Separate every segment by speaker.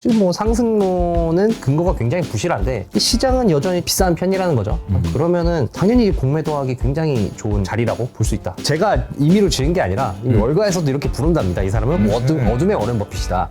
Speaker 1: 지금 뭐 상승론은 근거가 굉장히 부실한데 시장은 여전히 비싼 편이라는 거죠. 그러면은 당연히 공매도하기 굉장히 좋은 자리라고 볼 수 있다. 제가 임의로 지은 게 아니라 이미 월가에서도 이렇게 부른답니다. 이 사람은 뭐 어둠의 워렌 버핏이다.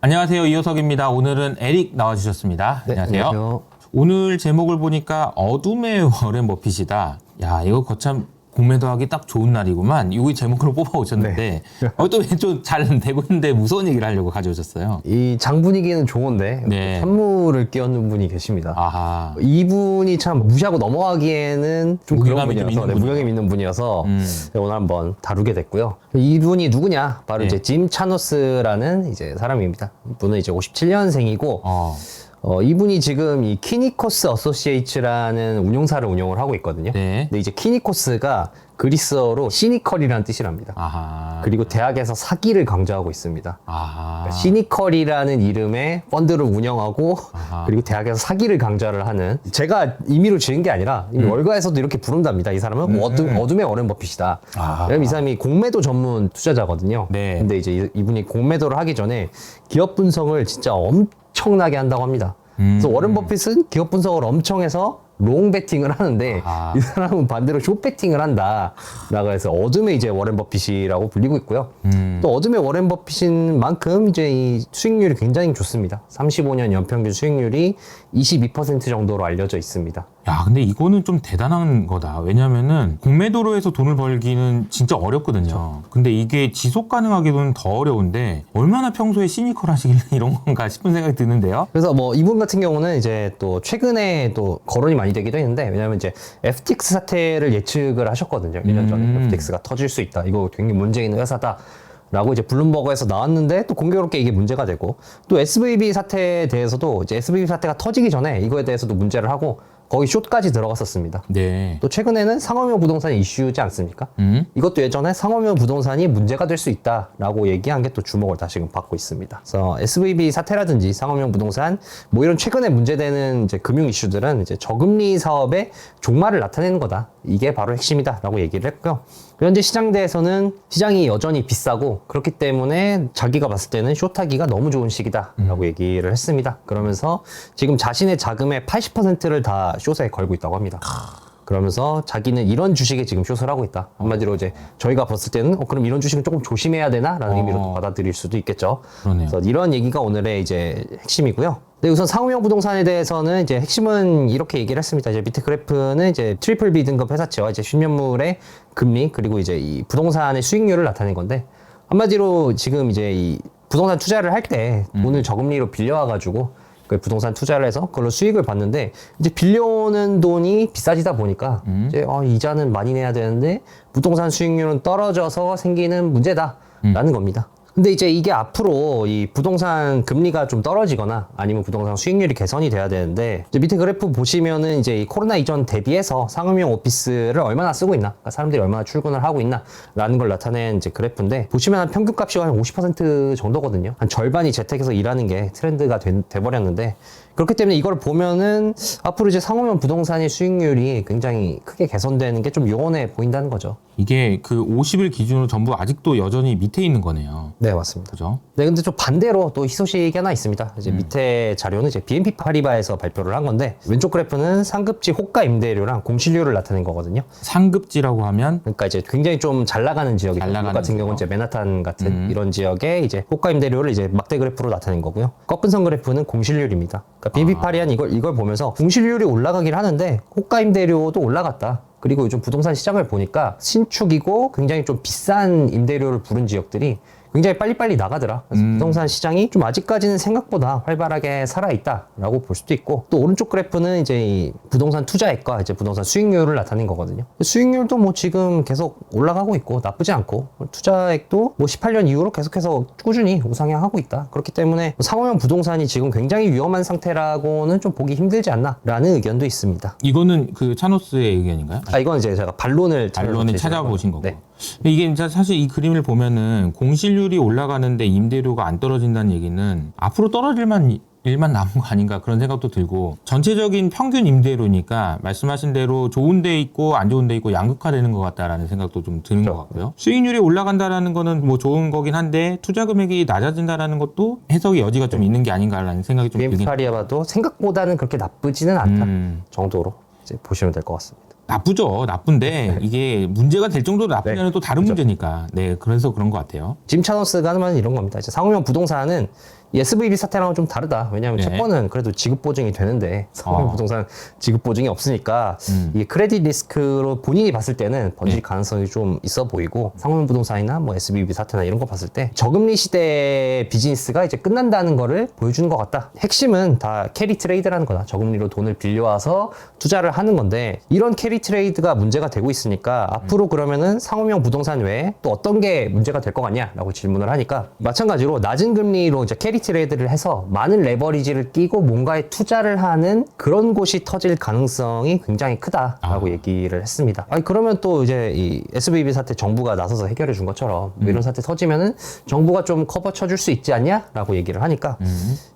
Speaker 2: 안녕하세요, 이호석입니다. 오늘은 에릭 나와주셨습니다.
Speaker 1: 네,
Speaker 2: 안녕하세요. 오늘 제목을 보니까 어둠의 워렌 버핏이다. 야, 이거 거참 공매도하기 딱 좋은 날이구만. 이거 제목으로 뽑아오셨는데 또 좀 잘 되고 있는데 무서운 얘기를 하려고 가져오셨어요.
Speaker 1: 이 장 분위기는 좋은데
Speaker 2: 네.
Speaker 1: 선물을 끼얹는 분이 계십니다.
Speaker 2: 아하.
Speaker 1: 이분이 참 무시하고 넘어가기에는 좀 그런
Speaker 2: 무게감이 좀
Speaker 1: 분이어서,
Speaker 2: 있는
Speaker 1: 무게감 있는 분이어서 오늘 한번 다루게 됐고요. 이분이 누구냐? 바로 이제 짐 차노스라는 이제 사람입니다. 이분은 이제 57년생이고 이분이 지금 이 키니코스 어소시에이츠라는 운용사를 운영을 하고 있거든요.
Speaker 2: 네.
Speaker 1: 근데 이제 키니코스가 그리스어로 시니컬이라는 뜻이랍니다.
Speaker 2: 아하.
Speaker 1: 그리고 대학에서 사기를 강조하고 있습니다.
Speaker 2: 아하.
Speaker 1: 그러니까 시니컬이라는 이름의 펀드를 운영하고 그리고 대학에서 사기를 강조를 하는, 제가 임의로 지은 게 아니라 이미 월가에서도 이렇게 부른답니다. 이 사람은 뭐 어둠의 워렌 버핏이다. 왜냐면 이 사람이 공매도 전문 투자자거든요.
Speaker 2: 네.
Speaker 1: 근데 이제 이분이 공매도를 하기 전에 기업 분석을 진짜 엄청나게 한다고 합니다. 그래서 워렌 버핏은 기업 분석을 엄청 해서 롱 베팅을 하는데 이 사람은 반대로 숏 베팅을 한다 라고 해서 어둠의 이제 워렌 버핏이라고 불리고 있고요. 또 어둠의 워렌 버핏인 만큼 이제 이 수익률이 굉장히 좋습니다. 35년 연평균 수익률이 22% 정도로 알려져 있습니다.
Speaker 2: 야, 근데 이거는 좀 대단한 거다. 왜냐면은 공매도로 해서 돈을 벌기는 진짜 어렵거든요. 그렇죠. 근데 이게 지속 가능하기는 더 어려운데 얼마나 평소에 시니컬 하시길래 이런 건가 싶은 생각이 드는데요.
Speaker 1: 그래서 뭐 이분 같은 경우는 이제 또 최근에 또 거론이 많이 되기도 했는데, 왜냐면 이제 FTX 사태를 예측을 하셨거든요. 1년 전에 FTX가 터질 수 있다. 이거 굉장히 문제 있는 회사다. 라고 이제 블룸버그에서 나왔는데 또 공교롭게 이게 문제가 되고, 또 SVB 사태에 대해서도 이제 SVB 사태가 터지기 전에 이거에 대해서도 문제를 하고 거기 숏까지 들어갔었습니다.
Speaker 2: 네.
Speaker 1: 또 최근에는 상업용 부동산이 이슈지 않습니까? 이것도 예전에 상업용 부동산이 문제가 될 수 있다라고 얘기한 게 또 주목을 다시금 받고 있습니다. 그래서 SVB 사태라든지 상업용 부동산 뭐 이런 최근에 문제되는 이제 금융 이슈들은 이제 저금리 사업의 종말을 나타내는 거다. 이게 바로 핵심이다라고 얘기를 했고요. 현재 시장대에서는 시장이 여전히 비싸고 그렇기 때문에 자기가 봤을 때는 숏하기가 너무 좋은 시기다라고 얘기를 했습니다. 그러면서 지금 자신의 자금의 80%를 다 숏에 걸고 있다고 합니다. 그러면서 자기는 이런 주식에 지금 숏을 하고 있다. 한마디로 이제 저희가 봤을 때는 그럼 이런 주식은 조금 조심해야 되나? 라는 의미로 받아들일 수도 있겠죠.
Speaker 2: 그러네요.
Speaker 1: 그래서 이런 얘기가 오늘의 이제 핵심이고요. 네, 우선 상업용 부동산에 대해서는 이제 핵심은 이렇게 얘기를 했습니다. 이제 밑에 그래프는 이제 트리플 B 등급 회사채와 이제 10년물의 금리 그리고 이제 이 부동산의 수익률을 나타낸 건데, 한마디로 지금 이제 이 부동산 투자를 할 때 돈을 저금리로 빌려와가지고 그 부동산 투자를 해서 그걸로 수익을 받는데, 이제 빌려오는 돈이 비싸지다 보니까 이제 이자는 많이 내야 되는데 부동산 수익률은 떨어져서 생기는 문제다라는 겁니다. 근데 이제 이게 앞으로 이 부동산 금리가 좀 떨어지거나 아니면 부동산 수익률이 개선이 돼야 되는데, 이제 밑에 그래프 보시면은 이제 이 코로나 이전 대비해서 상업용 오피스를 얼마나 쓰고 있나, 그러니까 사람들이 얼마나 출근을 하고 있나라는 걸 나타낸 이제 그래프인데, 보시면 한 평균값이 한 50% 정도거든요. 한 절반이 재택에서 일하는 게 트렌드가 돼버렸는데, 그렇기 때문에 이걸 보면은 앞으로 이제 상업용 부동산의 수익률이 굉장히 크게 개선되는 게 좀 요원해 보인다는 거죠.
Speaker 2: 이게 그 50일 기준으로 전부 아직도 여전히 밑에 있는 거네요.
Speaker 1: 네, 맞습니다.
Speaker 2: 그죠?
Speaker 1: 네, 근데 좀 반대로 또 희소식이 하나 있습니다. 이제 밑에 자료는 이제 BNP 파리바에서 발표를 한 건데, 왼쪽 그래프는 상급지 호가 임대료랑 공실률을 나타낸 거거든요.
Speaker 2: 상급지라고 하면
Speaker 1: 그러니까 이제 굉장히 좀 잘 나가는 지역이죠.
Speaker 2: 잘 나가는
Speaker 1: 같은 경우는
Speaker 2: 지역.
Speaker 1: 이제 맨하탄 같은 이런 지역에 이제 호가 임대료를 이제 막대 그래프로 나타낸 거고요. 꺾은 선 그래프는 공실률입니다. 그러니까 BNP 파리한 이걸 보면서 공실률이 올라가긴 하는데 호가 임대료도 올라갔다. 그리고 요즘 부동산 시장을 보니까 신축이고 굉장히 좀 비싼 임대료를 부른 지역들이 굉장히 빨리빨리 나가더라. 그래서 부동산 시장이 좀 아직까지는 생각보다 활발하게 살아있다라고 볼 수도 있고, 또 오른쪽 그래프는 이제 이 부동산 투자액과 이제 부동산 수익률을 나타낸 거거든요. 수익률도 뭐 지금 계속 올라가고 있고 나쁘지 않고, 투자액도 뭐 18년 이후로 계속해서 꾸준히 우상향하고 있다. 그렇기 때문에 상업용 부동산이 지금 굉장히 위험한 상태라고는 좀 보기 힘들지 않나라는 의견도 있습니다.
Speaker 2: 이거는 그 차노스의 의견인가요?
Speaker 1: 이건 이제 제가 반론을
Speaker 2: 찾아보신 거고.
Speaker 1: 네.
Speaker 2: 이게 사실 이 그림을 보면은 공실률이 올라가는데 임대료가 안 떨어진다는 얘기는 앞으로 떨어질 만 일만 남은 거 아닌가 그런 생각도 들고 전체적인 평균 임대료니까 말씀하신 대로 좋은 데 있고 안 좋은 데 있고 양극화되는 것 같다라는 생각도 좀 드는 것 같고요. 수익률이 올라간다라는 거는 뭐 좋은 거긴 한데 투자 금액이 낮아진다라는 것도 해석의 여지가 좀 있는 게 아닌가라는 생각이 좀 들긴
Speaker 1: BM8이야봐도 생각보다는 그렇게 나쁘지는 않다 정도로 이제 보시면 될 것 같습니다.
Speaker 2: 나쁘죠. 나쁜데 이게 문제가 될 정도로 나쁘냐는
Speaker 1: 네,
Speaker 2: 또 다른
Speaker 1: 그렇죠.
Speaker 2: 문제니까. 네, 그래서 그런 것 같아요.
Speaker 1: 짐 차노스가 하는 말은 이런 겁니다. 이제 상호명 부동산은 이 SVB 사태랑은 좀 다르다. 왜냐하면
Speaker 2: 네.
Speaker 1: 채권은 그래도 지급 보증이 되는데 상호명 부동산 지급 보증이 없으니까 이게 크레딧 리스크로 본인이 봤을 때는 번질 가능성이 좀 있어 보이고 상호명 부동산이나 뭐 SVB 사태나 이런 거 봤을 때 저금리 시대 비즈니스가 이제 끝난다는 거를 보여주는 것 같다. 핵심은 다 캐리 트레이드라는 거다. 저금리로 돈을 빌려와서 투자를 하는 건데 이런 캐리 트레이드가 문제가 되고 있으니까 앞으로 그러면은 상호명 부동산 외에 또 어떤 게 문제가 될 것 같냐라고 질문을 하니까 마찬가지로 낮은 금리로 이제 캐리 트레이드를 해서 많은 레버리지를 끼고 뭔가에 투자를 하는 그런 곳이 터질 가능성이 굉장히 크다라고 얘기를 했습니다. 아니 그러면 또 이제 이 SVB 사태 정부가 나서서 해결해 준 것처럼 뭐 이런 사태 터지면은 정부가 좀 커버 쳐줄 수 있지 않냐라고 얘기를 하니까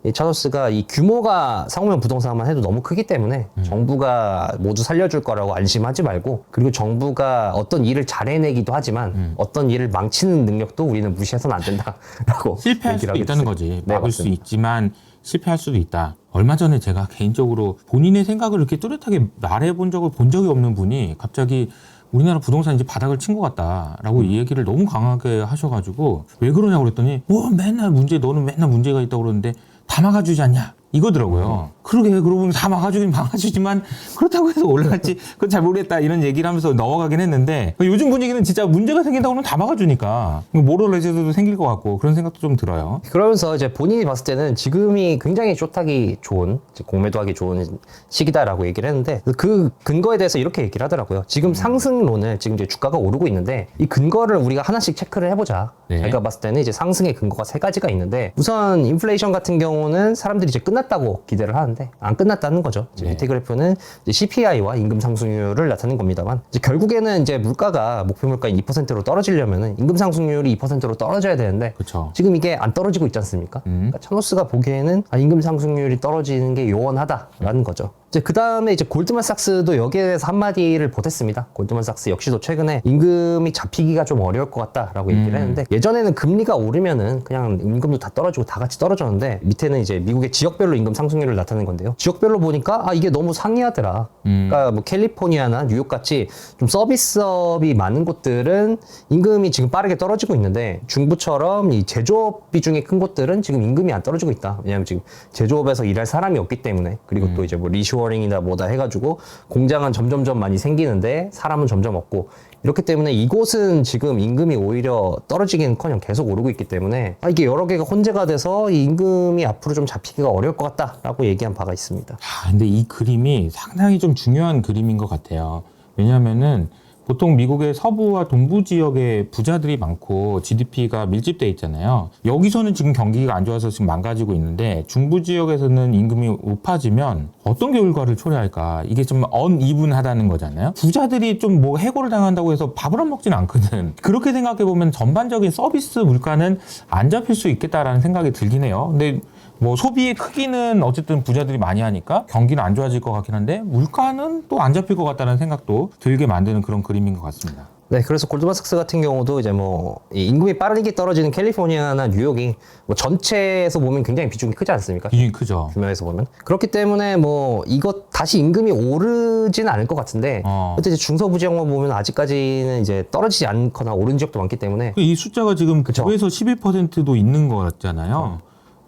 Speaker 1: 이 차노스가 이 규모가 상호명 부동산만 해도 너무 크기 때문에 정부가 모두 살려줄 거라고 안심하지 말고 그리고 정부가 어떤 일을 잘 해내기도 하지만 어떤 일을 망치는 능력도 우리는 무시해서는 안 된다라고
Speaker 2: 실패할 수도 있다는 거지.
Speaker 1: 네,
Speaker 2: 막을 수
Speaker 1: 맞습니다.
Speaker 2: 있지만 실패할 수도 있다. 얼마 전에 제가 개인적으로 본인의 생각을 이렇게 뚜렷하게 말해본 적을 본 적이 없는 분이 갑자기 우리나라 부동산 이제 바닥을 친 것 같다라고 이 얘기를 너무 강하게 하셔가지고 왜 그러냐고 그랬더니 맨날 너는 맨날 문제가 있다고 그러는데 다 막아주지 않냐 이거더라고요. 그러게 그러고 보면 다 막아주긴 막아주지만 그렇다고 해서 올라갈지 그건 잘 모르겠다 이런 얘기를 하면서 넘어가긴 했는데 요즘 분위기는 진짜 문제가 생긴다고 하면 다 막아주니까 모럴 레저도 생길 것 같고 그런 생각도 좀 들어요.
Speaker 1: 그러면서 이제 본인이 봤을 때는 지금이 굉장히 숏하기 좋은, 이제 공매도하기 좋은 시기다라고 얘기를 했는데 그 근거에 대해서 이렇게 얘기를 하더라고요. 지금 상승론을 지금 이제 주가가 오르고 있는데 이 근거를 우리가 하나씩 체크를 해보자.
Speaker 2: 네.
Speaker 1: 제가 봤을 때는 이제 상승의 근거가 세 가지가 있는데 우선 인플레이션 같은 경우는 사람들이 이제 끝났다고 기대를 하는데 안 끝났다는 거죠.
Speaker 2: 네.
Speaker 1: 밑에 그래프는 이제 CPI와 임금 상승률을 나타낸 겁니다만 이제 결국에는 이제 물가가 목표 물가인 2%로 떨어지려면은 임금 상승률이 2%로 떨어져야 되는데
Speaker 2: 그렇죠.
Speaker 1: 지금 이게 안 떨어지고 있지 않습니까? 그러니까 차노스가 보기에는 임금 상승률이 떨어지는 게 요원하다라는 거죠. 이제 그 다음에 이제 골드만삭스도 여기에 대해서 한마디를 보탰습니다. 골드만삭스 역시도 최근에 임금이 잡히기가 좀 어려울 것 같다라고 얘기를 했는데 예전에는 금리가 오르면은 그냥 임금도 다 떨어지고 다 같이 떨어졌는데 밑에는 이제 미국의 지역별로 임금 상승률을 나타낸 건데요. 지역별로 보니까 이게 너무 상이하더라. 그러니까 뭐 캘리포니아나 뉴욕 같이 좀 서비스업이 많은 곳들은 임금이 지금 빠르게 떨어지고 있는데 중부처럼 이 제조업 비중이 큰 곳들은 지금 임금이 안 떨어지고 있다. 왜냐하면 지금 제조업에서 일할 사람이 없기 때문에 그리고 또 이제 뭐 리쇼어링이나 뭐다 해가지고 공장은 점점점 많이 생기는데 사람은 점점 없고 이렇기 때문에 이곳은 지금 임금이 오히려 떨어지기는커녕 계속 오르고 있기 때문에 이게 여러 개가 혼재가 돼서 이 임금이 앞으로 좀 잡히기가 어려울 것 같다라고 얘기한 바가 있습니다.
Speaker 2: 근데 이 그림이 상당히 좀 중요한 그림인 것 같아요. 왜냐하면은 보통 미국의 서부와 동부 지역에 부자들이 많고 GDP가 밀집돼 있잖아요. 여기서는 지금 경기가 안 좋아서 지금 망가지고 있는데 중부 지역에서는 임금이 높아지면 어떤 결과를 초래할까? 이게 좀 언이분하다는 거잖아요. 부자들이 좀 뭐 해고를 당한다고 해서 밥을 안 먹지는 않거든. 그렇게 생각해 보면 전반적인 서비스 물가는 안 잡힐 수 있겠다라는 생각이 들긴 해요. 근데 뭐 소비의 크기는 어쨌든 부자들이 많이 하니까 경기는 안 좋아질 것 같긴 한데 물가는 또 안 잡힐 것 같다는 생각도 들게 만드는 그런 그림인 것 같습니다.
Speaker 1: 네, 그래서 골드만삭스 같은 경우도 이제 뭐 이 임금이 빠르게 떨어지는 캘리포니아나 뉴욕이 뭐 전체에서 보면 굉장히 비중이 크지 않습니까?
Speaker 2: 비중이 크죠.
Speaker 1: 규모에서 보면 그렇기 때문에 뭐 이것 다시 임금이 오르지는 않을 것 같은데 그때 이제 중서부 지역만 보면 아직까지는 이제 떨어지지 않거나 오른 지역도 많기 때문에
Speaker 2: 이 숫자가 지금
Speaker 1: 그쵸.
Speaker 2: 9에서 11%도 있는 것 같잖아요.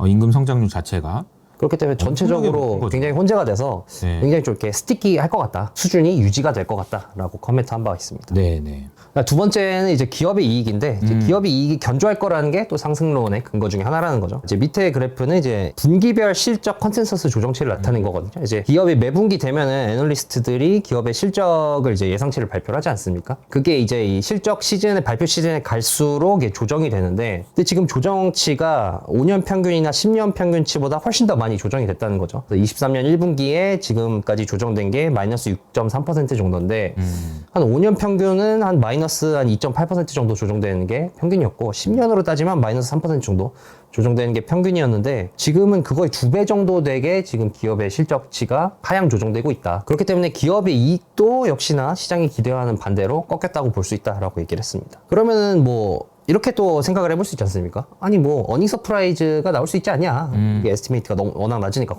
Speaker 2: 임금 성장률 자체가.
Speaker 1: 그렇기 때문에 전체적으로
Speaker 2: 거죠.
Speaker 1: 굉장히 혼재가 돼서
Speaker 2: 네.
Speaker 1: 굉장히 좀 이렇게 스티키할 것 같다. 수준이 유지가 될 것 같다라고 코멘트한 바가 있습니다.
Speaker 2: 네네.
Speaker 1: 두 번째는 이제 기업의 이익인데 이제 기업의 이익이 견조할 거라는 게 또 상승론의 근거 중에 하나라는 거죠. 이제 밑에 그래프는 이제 분기별 실적 컨센서스 조정치를 나타낸 거거든요. 이제 기업이 매분기 되면은 애널리스트들이 기업의 실적을 이제 예상치를 발표를 하지 않습니까? 그게 이제 이 실적 시즌에 발표 시즌에 갈수록 이게 조정이 되는데 근데 지금 조정치가 5년 평균이나 10년 평균치보다 훨씬 더 많이 많이 조정이 됐다는 거죠. 23년 1분기에 지금까지 조정된 게 마이너스 6.3% 정도인데 한 5년 평균은 한 마이너스 한 2.8% 정도 조정되는 게 평균이었고 10년으로 따지면 마이너스 3% 정도 조정되는 게 평균이었는데 지금은 그거의 2배 정도 되게 지금 기업의 실적치가 하향 조정되고 있다. 그렇기 때문에 기업의 이익도 역시나 시장이 기대하는 반대로 꺾였다고 볼 수 있다라고 얘기를 했습니다. 그러면은 뭐 이렇게 또 생각을 해볼 수 있지 않습니까? 아니 뭐 어닝 서프라이즈가 나올 수 있지 않냐? 이게 에스티메이트가 너무 워낙 낮으니까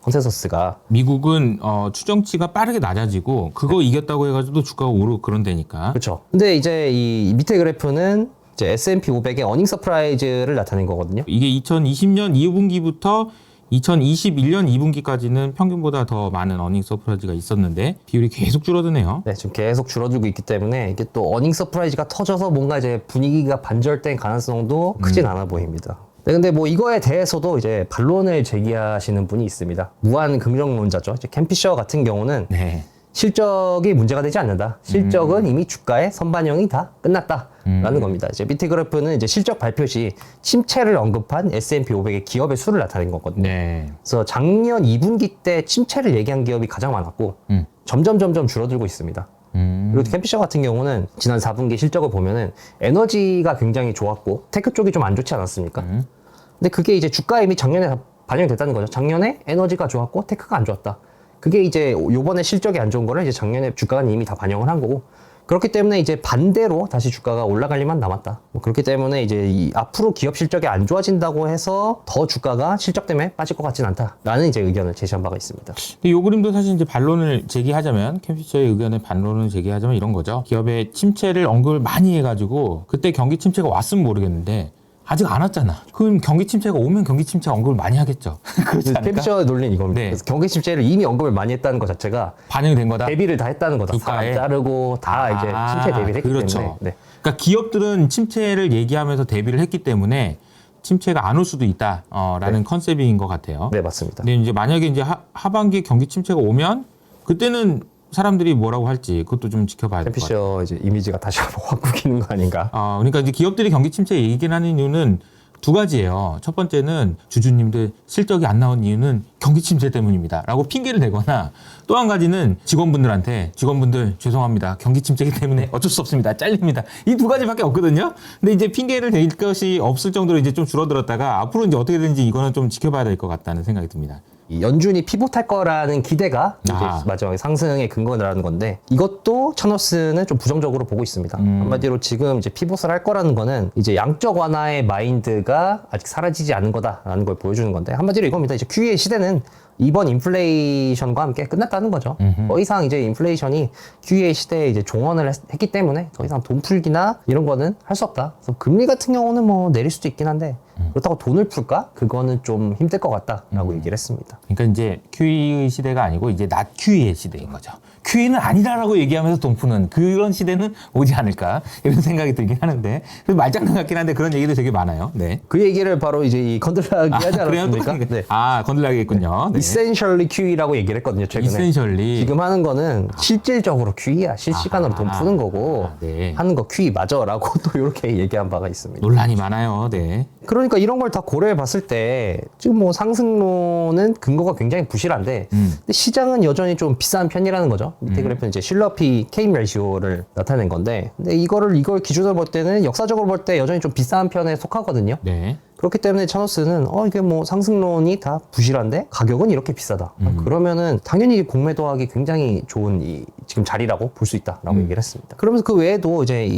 Speaker 1: 컨센서스가.
Speaker 2: 미국은 추정치가 빠르게 낮아지고 그거 이겼다고 해가지고 주가가 오르고 그런 데니까.
Speaker 1: 그렇죠. 근데 이제 이 밑에 그래프는 이제 S&P 500의 어닝 서프라이즈를 나타낸 거거든요.
Speaker 2: 이게 2020년 2분기부터 2021년 2분기까지는 평균보다 더 많은 어닝 서프라이즈가 있었는데 비율이 계속 줄어드네요.
Speaker 1: 네, 지금 계속 줄어들고 있기 때문에 이게 또 어닝 서프라이즈가 터져서 뭔가 이제 분위기가 반절된 가능성도 크진 않아 보입니다. 네, 근데 뭐 이거에 대해서도 이제 반론을 제기하시는 분이 있습니다. 무한 긍정론자죠. 이제 캔 피셔 같은 경우는
Speaker 2: 네.
Speaker 1: 실적이 문제가 되지 않는다. 실적은 이미 주가의 선반영이 다 끝났다라는 겁니다. 이제 밑에 그래프는 이제 실적 발표 시 침체를 언급한 S&P 500의 기업의 수를 나타낸 거거든요.
Speaker 2: 네.
Speaker 1: 그래서 작년 2분기 때 침체를 얘기한 기업이 가장 많았고 점점 줄어들고 있습니다. 그리고 캠피셔 같은 경우는 지난 4분기 실적을 보면은 에너지가 굉장히 좋았고 테크 쪽이 좀 안 좋지 않았습니까? 근데 그게 이제 주가에 이미 작년에 다 반영이 됐다는 거죠. 작년에 에너지가 좋았고 테크가 안 좋았다. 그게 이제 요번에 실적이 안 좋은 거를 이제 작년에 주가가 이미 다 반영을 한 거고 그렇기 때문에 이제 반대로 다시 주가가 올라갈 일만 남았다. 뭐 그렇기 때문에 이제 이 앞으로 기업 실적이 안 좋아진다고 해서 더 주가가 실적 때문에 빠질 것 같진 않다라는 이제 의견을 제시한 바가 있습니다.
Speaker 2: 근데 이 그림도 사실 이제 반론을 제기하자면 캠피셔의 의견에 반론을 제기하자면 이런 거죠. 기업의 침체를 언급을 많이 해가지고 그때 경기 침체가 왔으면 모르겠는데 아직 안 왔잖아. 그럼 경기 침체가 오면 경기 침체 언급을 많이 하겠죠. 그렇지 않을까?
Speaker 1: 캠피셔 논리는 이겁니다.
Speaker 2: 네.
Speaker 1: 그래서 경기 침체를 이미 언급을 많이 했다는 것 자체가
Speaker 2: 반영이 된 거다.
Speaker 1: 대비를 다 했다는 거다.
Speaker 2: 주가에?
Speaker 1: 사람 자르고 다 이제 침체 대비를 했기
Speaker 2: 그렇죠.
Speaker 1: 때문에. 네.
Speaker 2: 그러니까 기업들은 침체를 얘기하면서 대비를 했기 때문에 침체가 안 올 수도 있다라는 컨셉인 것 같아요.
Speaker 1: 네, 맞습니다.
Speaker 2: 근데 이제 만약에 이제 하반기 경기 침체가 오면 그때는 사람들이 뭐라고 할지 그것도 좀 지켜봐야 될 것 같아요.
Speaker 1: 캠피셔 이제 이미지가 다시 한번 확 바뀌는 거 아닌가?
Speaker 2: 그러니까 이제 기업들이 경기 침체 얘기를 하는 이유는 두 가지예요. 첫 번째는 주주님들 실적이 안 나온 이유는 경기 침체 때문입니다. 라고 핑계를 대거나 또 한 가지는 직원분들 죄송합니다. 경기 침체이기 때문에 어쩔 수 없습니다. 잘립니다. 이 두 가지밖에 없거든요. 근데 이제 핑계를 댈 것이 없을 정도로 이제 좀 줄어들었다가 앞으로 이제 어떻게 되는지 이거는 좀 지켜봐야 될 것 같다는 생각이 듭니다.
Speaker 1: 이 연준이 피봇할 거라는 기대가 이제 마지막에 상승의 근거라는 건데 이것도 차너스는 좀 부정적으로 보고 있습니다. 한마디로 지금 이제 피봇을 할 거라는 거는 이제 양적 완화의 마인드가 아직 사라지지 않은 거다라는 걸 보여주는 건데 한마디로 이겁니다. 이제 QE 시대는 이번 인플레이션과 함께 끝났다는 거죠. 더 이상 이제 인플레이션이 QE 시대에 이제 종언을 했기 때문에 더 이상 돈 풀기나 이런 거는 할 수 없다. 그래서 금리 같은 경우는 뭐 내릴 수도 있긴 한데 그렇다고 돈을 풀까? 그거는 좀 힘들 것 같다라고 얘기를 했습니다.
Speaker 2: 그러니까 이제 QE 시대가 아니고 이제 not QE 시대인 거죠. QE는 아니라라고 얘기하면서 돈 푸는 그런 시대는 오지 않을까 이런 생각이 들긴 하는데 말장난 같긴 한데 그런 얘기도 되게 많아요. 네.
Speaker 1: 그 얘기를 바로 이제 이 건들라기 하지 않았습니까?
Speaker 2: 네. 건들라기겠군요. 네.
Speaker 1: Essentially QE라고 얘기를 했거든요, 최근에.
Speaker 2: Essentially.
Speaker 1: 지금 하는 거는 실질적으로 QE야. 실시간으로 돈 푸는 거고
Speaker 2: 네.
Speaker 1: 하는 거 QE 맞아라고 또 이렇게 얘기한 바가 있습니다.
Speaker 2: 논란이 많아요. 네.
Speaker 1: 그러니까 이런 걸 다 고려해 봤을 때 지금 뭐 상승론은 근거가 굉장히 부실한데 근데 시장은 여전히 좀 비싼 편이라는 거죠. 밑에 그래프는 이제 실러피 케임 레이시오를 나타낸 건데 근데 이걸 기준으로 볼 때는 역사적으로 볼 때 여전히 좀 비싼 편에 속하거든요.
Speaker 2: 네.
Speaker 1: 그렇기 때문에 차너스는 이게 뭐 상승론이 다 부실한데 가격은 이렇게 비싸다. 그러면은 당연히 공매도하기 굉장히 좋은 이 지금 자리라고 볼 수 있다라고 얘기를 했습니다. 그러면서 그 외에도 이제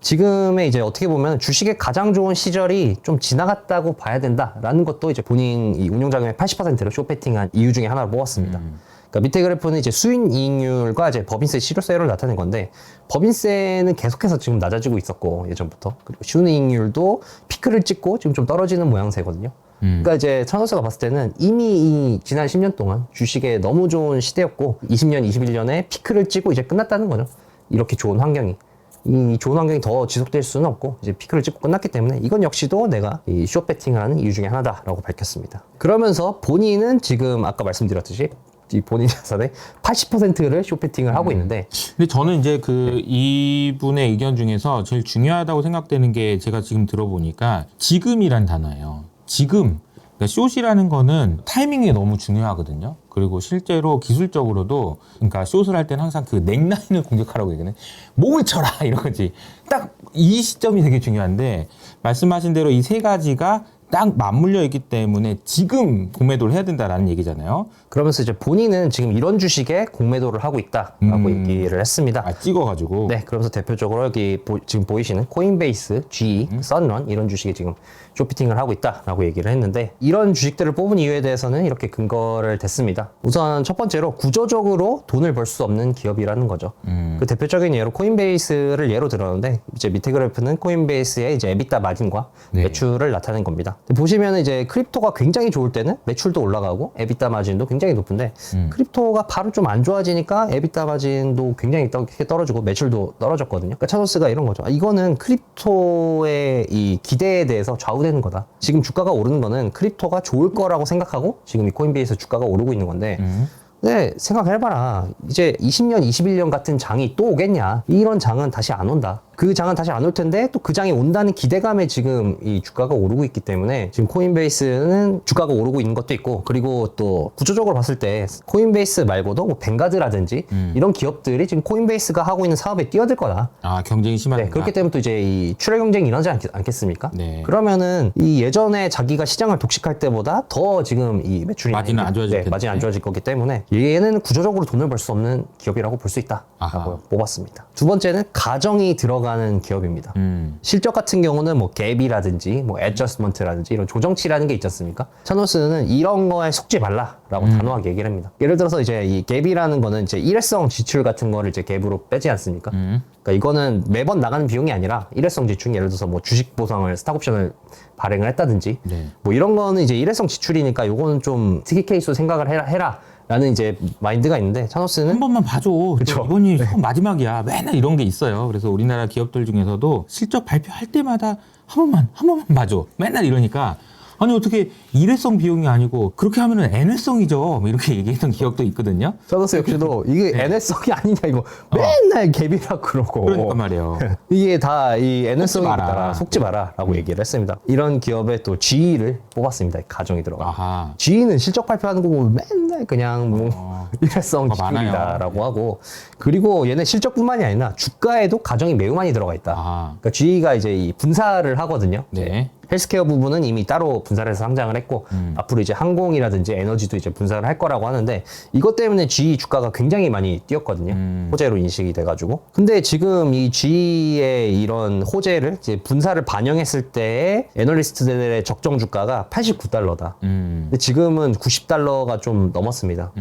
Speaker 1: 지금의 이제 어떻게 보면 주식의 가장 좋은 시절이 좀 지나갔다고 봐야 된다라는 것도 이제 본인 이 운용 자금의 80%를 쇼패팅한 이유 중에 하나로 뽑았습니다. 그러니까 밑에 그래프는 이제 수익 이익률과 이제 법인세 실효세율을 나타낸 건데 법인세는 계속해서 지금 낮아지고 있었고 예전부터 그리고 순이익률도 피크를 찍고 지금 좀 떨어지는 모양새거든요. 그러니까 이제 차너스가 봤을 때는 이미 이 지난 10년 동안 주식에 너무 좋은 시대였고 20년, 21년에 피크를 찍고 이제 끝났다는 거죠. 이렇게 좋은 환경이. 이 좋은 환경이 더 지속될 수는 없고 이제 피크를 찍고 끝났기 때문에 이건 역시도 내가 이 숏배팅을 하는 이유 중에 하나다라고 밝혔습니다. 그러면서 본인은 지금 아까 말씀드렸듯이 이 본인 자산의 80%를 숏배팅을 하고 있는데
Speaker 2: 근데 저는 이제 이분의 의견 중에서 제일 중요하다고 생각되는 게 제가 지금 들어보니까 지금이란 단어예요. 지금 그러니까 숏이라는 거는 타이밍이 너무 중요하거든요. 그리고 실제로 기술적으로도 그러니까 숏을 할 때는 항상 그 넥라인을 공격하라고 얘기하는 목을 쳐라 이런 거지. 딱 이 시점이 되게 중요한데 말씀하신 대로 이 세 가지가 딱 맞물려 있기 때문에 지금 공매도를 해야 된다라는 얘기잖아요.
Speaker 1: 그러면서 이제 본인은 지금 이런 주식에 공매도를 하고 있다라고 얘기를 했습니다.
Speaker 2: 아, 찍어가지고.
Speaker 1: 네, 그러면서 대표적으로 여기 지금 보이시는 코인베이스, GE, 선런 이런 주식에 지금 쇼피팅을 하고 있다라고 얘기를 했는데 이런 주식들을 뽑은 이유에 대해서는 이렇게 근거를 댔습니다. 우선 첫 번째로 구조적으로 돈을 벌 수 없는 기업이라는 거죠. 그 대표적인 예로 코인베이스를 예로 들었는데 이제 밑에 그래프는 코인베이스의 이제 에비타 마진과
Speaker 2: 네.
Speaker 1: 매출을 나타낸 겁니다. 보시면 이제 크립토가 굉장히 좋을 때는 매출도 올라가고 에비타 마진도 굉장히 높은데 크립토가 바로 좀 안 좋아지니까 에비타 마진도 굉장히 떨어지고 매출도 떨어졌거든요. 그러니까 차노스가 이런 거죠. 이거는 크립토의 이 기대에 대해서 좌우되는 거다. 지금 주가가 오르는 거는 크립토가 좋을 거라고 생각하고 지금 이 코인베이스 주가가 오르고 있는 건데 네, 생각해봐라. 이제 20년, 21년 같은 장이 또 오겠냐? 이런 장은 다시 안 온다. 그 장은 다시 안 올 텐데 또 그 장이 온다는 기대감에 지금 이 주가가 오르고 있기 때문에 지금 코인베이스는 주가가 오르고 있는 것도 있고 그리고 또 구조적으로 봤을 때 코인베이스 말고도 뭐 뱅가드라든지 이런 기업들이 지금 코인베이스가 하고 있는 사업에 뛰어들 거다.
Speaker 2: 아, 경쟁이 심하다.
Speaker 1: 네, 그렇기 때문에 또 이제 이 출혈 경쟁이 일어나지 않겠습니까?
Speaker 2: 네.
Speaker 1: 그러면은 이 예전에 자기가 시장을 독식할 때보다 더 지금 이 매출이
Speaker 2: 마진은 안 좋아질 텐데.
Speaker 1: 마진이 안 좋아질 거기 때문에 얘는 구조적으로 돈을 벌 수 없는 기업이라고 볼 수 있다라고
Speaker 2: 아하.
Speaker 1: 뽑았습니다. 두 번째는 가정이 들어가는 기업입니다. 실적 같은 경우는 뭐 갭이라든지 뭐 애저스먼트라든지 이런 조정치라는 게 있지 않습니까? 차노스는 이런 거에 속지 말라라고 단호하게 얘기를 합니다. 예를 들어서 이제 이 갭이라는 거는 이제 일회성 지출 같은 거를 이제 갭으로 빼지 않습니까? 그러니까 이거는 매번 나가는 비용이 아니라 일회성 지출, 예를 들어서 뭐 주식 보상을 스탁옵션을 발행을 했다든지
Speaker 2: 네.
Speaker 1: 뭐 이런 거는 이제 일회성 지출이니까 요거는 좀 특이 케이스로 생각을 해라. 라는 이제 마인드가 있는데 차노스는
Speaker 2: 한 번만 봐줘.
Speaker 1: 그쵸.
Speaker 2: 이번이 마지막이야. 맨날 이런 게 있어요. 그래서 우리나라 기업들 중에서도 실적 발표할 때마다 한 번만 봐줘. 맨날 이러니까 아니 어떻게 일회성 비용이 아니고 그렇게 하면은 N회성이죠. 뭐 이렇게 얘기했던 기억도 있거든요.
Speaker 1: 차노스 역시도 이게 N회성이 아니냐 이거 맨날 갭이라 그러고
Speaker 2: 그러니까 말이에요.
Speaker 1: 이게 다 이 N회성이
Speaker 2: 마라.
Speaker 1: 있다 속지 마라라고 얘기를 했습니다. 이런 기업에 또 GE를 뽑았습니다. 가정이 들어가.
Speaker 2: 아하.
Speaker 1: GE는 실적 발표하는 거 보면 맨날 그냥 뭐 일회성 지출이다라고 하고 그리고 얘네 실적뿐만이 아니라 주가에도 가정이 매우 많이 들어가 있다.
Speaker 2: 아하.
Speaker 1: 그러니까 GE가 이제 이 분사를 하거든요.
Speaker 2: 네.
Speaker 1: 헬스케어 부분은 이미 따로 분사를 해서 상장을 했고 앞으로 이제 항공이라든지 에너지도 이제 분사를 할 거라고 하는데 이것 때문에 GE 주가가 굉장히 많이 뛰었거든요. 호재로 인식이 돼가지고. 근데 지금 이 GE의 이런 호재를 이제 분사를 반영했을 때의 애널리스트들의 적정 주가가 89달러다. 근데 지금은 90달러가 좀 넘었습니다.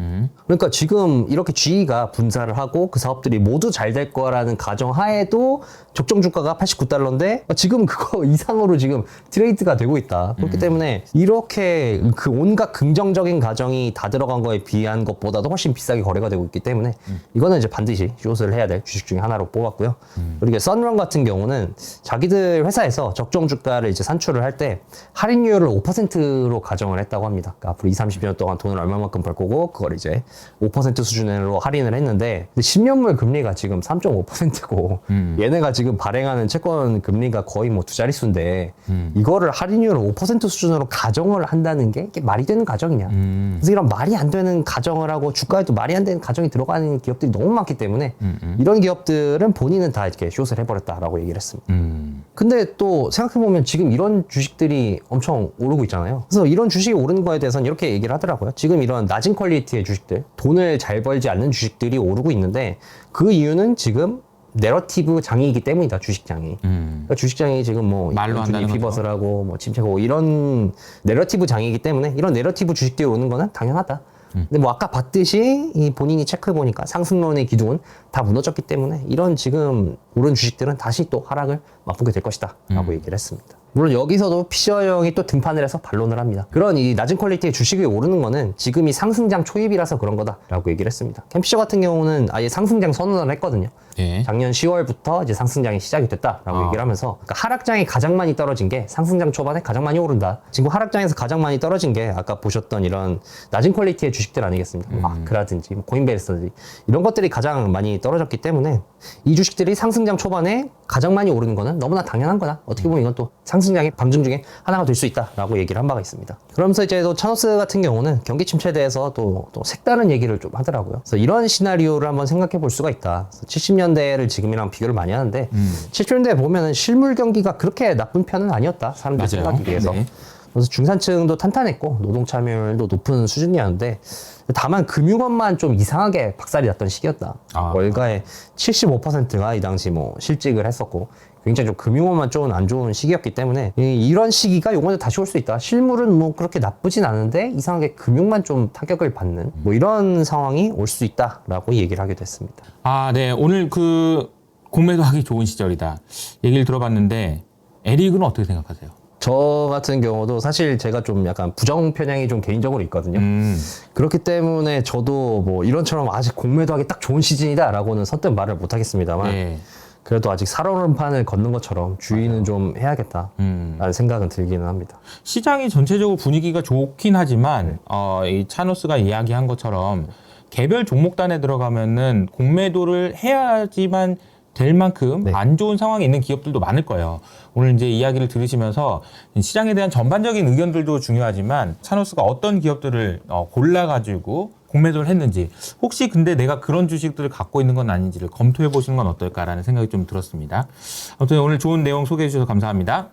Speaker 1: 그러니까 지금 이렇게 GE가 분사를 하고 그 사업들이 모두 잘 될 거라는 가정하에도 적정 주가가 89달러인데 지금 그거 이상으로 지금 트레이드가 되고 있다. 그렇기 때문에 이렇게 그 온갖 긍정적인 가정이 다 들어간 거에 비한 것보다도 훨씬 비싸게 거래가 되고 있기 때문에 이거는 이제 반드시 숏을 해야 될 주식 중에 하나로 뽑았고요. 그리고 선런 같은 경우는 자기들 회사에서 적정 주가를 이제 산출을 할 때 할인율을 5%로 가정을 했다고 합니다. 그러니까 앞으로 20-30년 동안 돈을 얼마만큼 벌 거고 그걸 이제 5% 수준으로 할인을 했는데 10년물 금리가 지금 3.5%고 얘네가 지금 발행하는 채권 금리가 거의 뭐 두 자릿수인데 이거를 할인율을 5% 수준으로 가정을 한다는 게 이게 말이 되는 가정이냐. 그래서 이런 말이 안 되는 가정을 하고 주가에도 말이 안 되는 가정이 들어가는 기업들이 너무 많기 때문에 이런 기업들은 본인은 다 이렇게 숏을 해버렸다라고 얘기를 했습니다. 근데 또 생각해보면 지금 이런 주식들이 엄청 오르고 있잖아요. 그래서 이런 주식이 오르는 거에 대해서는 이렇게 얘기를 하더라고요. 지금 이런 낮은 퀄리티의 주식들, 돈을 잘 벌지 않는 주식들이 오르고 있는데 그 이유는 지금 내러티브 장이기 때문이다. 주식장이. 그러니까 주식장이 지금 뭐
Speaker 2: 말로 한다는
Speaker 1: 피벗을 하고 뭐 침체고 이런 내러티브 장이기 때문에 이런 내러티브 주식들이 오는 거는 당연하다. 근데 뭐 아까 봤듯이 이 본인이 체크해 보니까 상승론의 기둥은 다 무너졌기 때문에 이런 지금 오른 주식들은 다시 또 하락을 맛보게 될 것이다 라고 얘기를 했습니다. 물론 여기서도 피셔 형이 또 등판을 해서 반론을 합니다. 그런 이 낮은 퀄리티의 주식이 오르는 거는 지금이 상승장 초입이라서 그런 거다라고 얘기를 했습니다. 캠피셔 같은 경우는 아예 상승장 선언을 했거든요.
Speaker 2: 예.
Speaker 1: 작년 10월부터 이제 상승장이 시작이 됐다라고 얘기를 하면서 그러니까 하락장이 가장 많이 떨어진 게 상승장 초반에 가장 많이 오른다. 지금 하락장에서 가장 많이 떨어진 게 아까 보셨던 이런 낮은 퀄리티의 주식들 아니겠습니까? 마크라든지 뭐 코인베이스라든지 이런 것들이 가장 많이 떨어졌기 때문에 이 주식들이 상승장 초반에 가장 많이 오르는 거는 너무나 당연한 거다. 어떻게 보면 이건 또 상승장의 방증 중에 하나가 될 수 있다라고 얘기를 한 바가 있습니다. 그러면서 이제 또 차노스 같은 경우는 경기 침체에 대해서 또 색다른 얘기를 좀 하더라고요. 그래서 이런 시나리오를 한번 생각해 볼 수가 있다. 70년대를 지금이랑 비교를 많이 하는데 70년대에 보면은 실물 경기가 그렇게 나쁜 편은 아니었다. 사람들이 생각하기 비해서.
Speaker 2: 네.
Speaker 1: 그래서 중산층도 탄탄했고 노동 참여율도 높은 수준이었는데 다만 금융업만 좀 이상하게 박살이 났던 시기였다. 월가의 75%가 이 당시 뭐 실직을 했었고 굉장히 좀 금융업만 좀 안 좋은 시기였기 때문에 이런 시기가 요번에 다시 올 수 있다. 실물은 뭐 그렇게 나쁘진 않은데 이상하게 금융만 좀 타격을 받는 뭐 이런 상황이 올 수 있다라고 얘기를 하게 됐습니다.
Speaker 2: 네. 오늘 그 공매도 하기 좋은 시절이다. 얘기를 들어봤는데 에릭은 어떻게 생각하세요?
Speaker 1: 저 같은 경우도 사실 제가 좀 약간 부정 편향이 좀 개인적으로 있거든요. 그렇기 때문에 저도 뭐 이런처럼 아직 공매도 하기 딱 좋은 시즌이다라고는 선뜻 말을 못 하겠습니다만
Speaker 2: 네.
Speaker 1: 그래도 아직 살얼음판을 걷는 것처럼 주의는 좀 해야겠다라는 생각은 들기는 합니다.
Speaker 2: 시장이 전체적으로 분위기가 좋긴 하지만 이 차노스가 이야기한 것처럼 개별 종목단에 들어가면은 공매도를 해야지만 될 만큼 안 좋은 상황에 있는 기업들도 많을 거예요. 오늘 이제 이야기를 들으시면서 시장에 대한 전반적인 의견들도 중요하지만 차노스가 어떤 기업들을 골라가지고 공매도를 했는지 혹시 근데 내가 그런 주식들을 갖고 있는 건 아닌지를 검토해 보시는 건 어떨까라는 생각이 좀 들었습니다. 아무튼 오늘 좋은 내용 소개해 주셔서 감사합니다.